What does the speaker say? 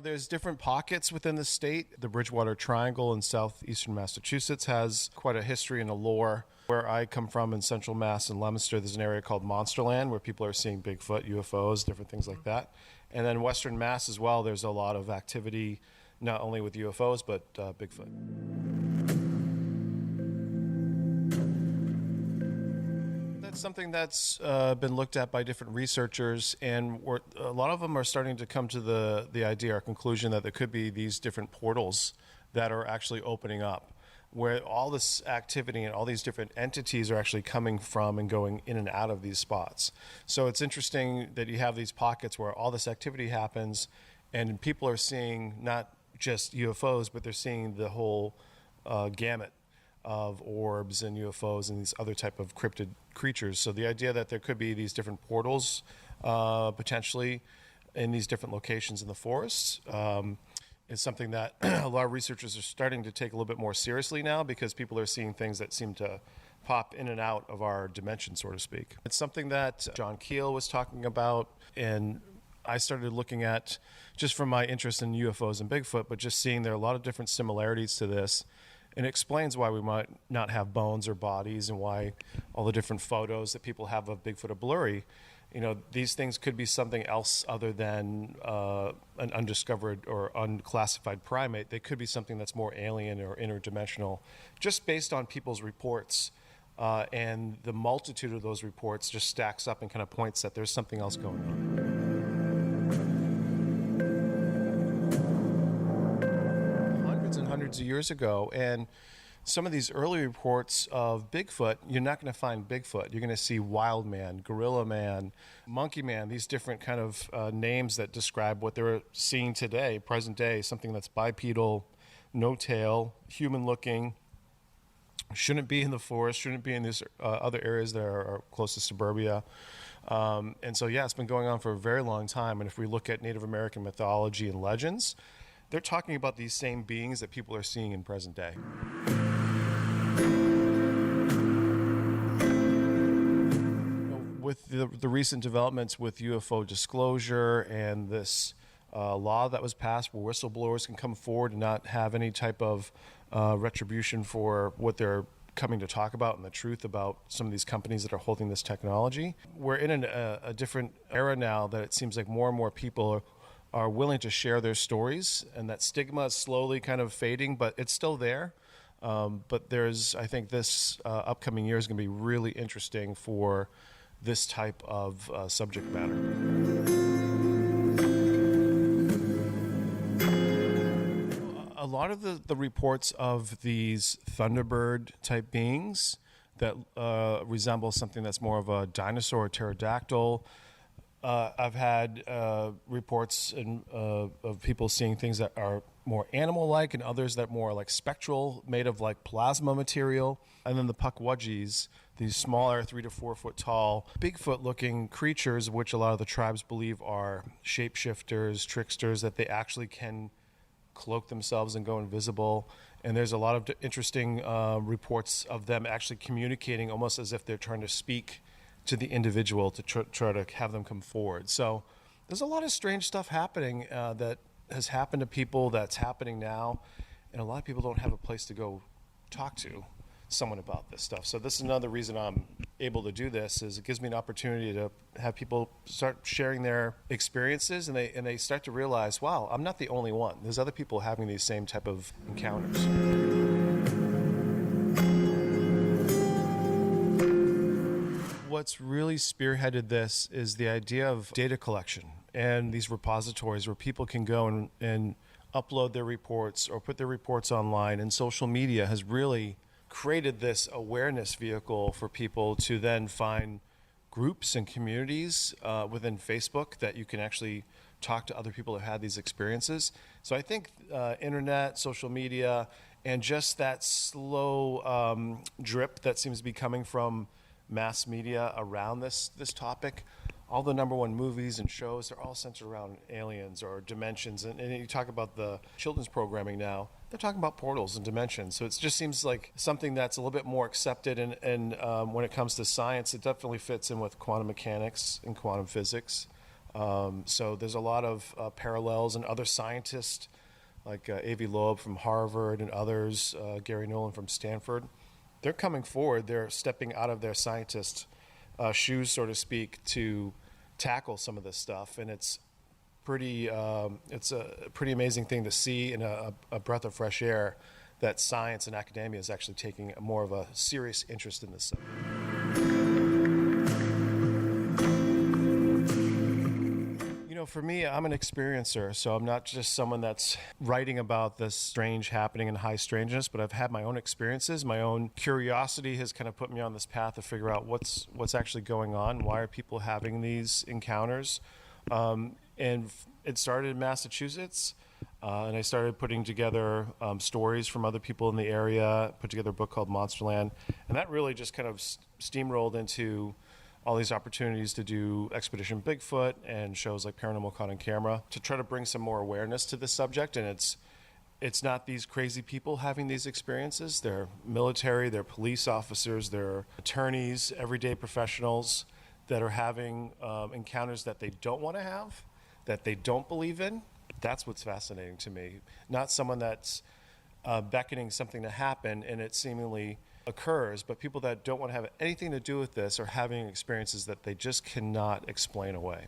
There's different pockets within the state. The Bridgewater Triangle in southeastern Massachusetts has quite a history and a lore. Where I come from in central Mass and Leominster, there's an area called Monsterland where people are seeing Bigfoot, UFOs, different things like that. And then Western Mass as well, there's a lot of activity, not only with UFOs, but Bigfoot. That's something that's been looked at by different researchers, and a lot of them are starting to come to the idea or conclusion that there could be these different portals that are actually opening up, where all this activity and all these different entities are actually coming from and going in and out of these spots. So it's interesting that you have these pockets where all this activity happens, and people are seeing not just UFOs, but they're seeing the whole gamut of orbs and UFOs and these other type of cryptid creatures. So the idea that there could be these different portals potentially in these different locations in the forests is something that a lot of researchers are starting to take a little bit more seriously now, because people are seeing things that seem to pop in and out of our dimension, so to speak. It's something that John Keel was talking about, and I started looking at, just from my interest in UFOs and Bigfoot, but just seeing there are a lot of different similarities to this. And it explains why we might not have bones or bodies, and why all the different photos that people have of Bigfoot are blurry. These things could be something else other than an undiscovered or unclassified primate. They could be something that's more alien or interdimensional, just based on people's reports. And the multitude of those reports just stacks up and kind of points that there's something else going on. Hundreds of years ago, and some of these early reports of Bigfoot, you're not going to find Bigfoot. You're going to see Wild Man, Gorilla Man, Monkey Man, these different kind of names that describe what they're seeing today, present day, something that's bipedal, no tail, human looking, shouldn't be in the forest, shouldn't be in these other areas that are close to suburbia. And so, it's been going on for a very long time. And if we look at Native American mythology and legends, they're talking about these same beings that people are seeing in present day. With the recent developments with UFO disclosure and this law that was passed where whistleblowers can come forward and not have any type of retribution for what they're coming to talk about and the truth about some of these companies that are holding this technology, we're in a different era now that it seems like more and more people are willing to share their stories, and that stigma is slowly kind of fading, but it's still there. But I think this upcoming year is going to be really interesting for this type of subject matter. A lot of the reports of these Thunderbird type beings that resemble something that's more of a dinosaur or pterodactyl. I've had reports of people seeing things that are more animal-like, and others that are more like spectral, made of like plasma material. And then the Pukwudgies, these smaller 3 to 4 foot tall, Bigfoot-looking creatures, which a lot of the tribes believe are shapeshifters, tricksters, that they actually can cloak themselves and go invisible. And there's a lot of interesting reports of them actually communicating almost as if they're trying to speak to the individual to try to have them come forward. So there's a lot of strange stuff happening that has happened to people, that's happening now, and a lot of people don't have a place to go talk to someone about this stuff. So this is another reason I'm able to do this, is it gives me an opportunity to have people start sharing their experiences, and they start to realize, wow, I'm not the only one. There's other people having these same type of encounters. What's really spearheaded this is the idea of data collection and these repositories where people can go and upload their reports or put their reports online. And social media has really created this awareness vehicle for people to then find groups and communities within Facebook that you can actually talk to other people who have had these experiences. So I think internet, social media, and just that slow drip that seems to be coming from mass media around this topic. All the number one movies and shows, they're all centered around aliens or dimensions. And you talk about the children's programming now, they're talking about portals and dimensions. So it just seems like something that's a little bit more accepted. And when it comes to science, it definitely fits in with quantum mechanics and quantum physics. So there's a lot of parallels, and other scientists like Avi Loeb from Harvard and others, Gary Nolan from Stanford, they're coming forward. They're stepping out of their scientist shoes, so to speak, to tackle some of this stuff. And it's it's a pretty amazing thing to see, and a breath of fresh air that science and academia is actually taking more of a serious interest in this subject. For me, I'm an experiencer, so I'm not just someone that's writing about this strange happening and high strangeness, but I've had my own experiences. My own curiosity has kind of put me on this path to figure out what's actually going on. Why are people having these encounters? And it started in Massachusetts, and I started putting together stories from other people in the area, put together a book called Monsterland, and that really just kind of steamrolled into all these opportunities to do Expedition Bigfoot and shows like Paranormal Caught on Camera to try to bring some more awareness to this subject. And it's not these crazy people having these experiences. They're military, they're police officers, they're attorneys, everyday professionals that are having encounters that they don't want to have, that they don't believe in. That's what's fascinating to me. Not someone that's beckoning something to happen and it seemingly occurs, but people that don't want to have anything to do with this are having experiences that they just cannot explain away.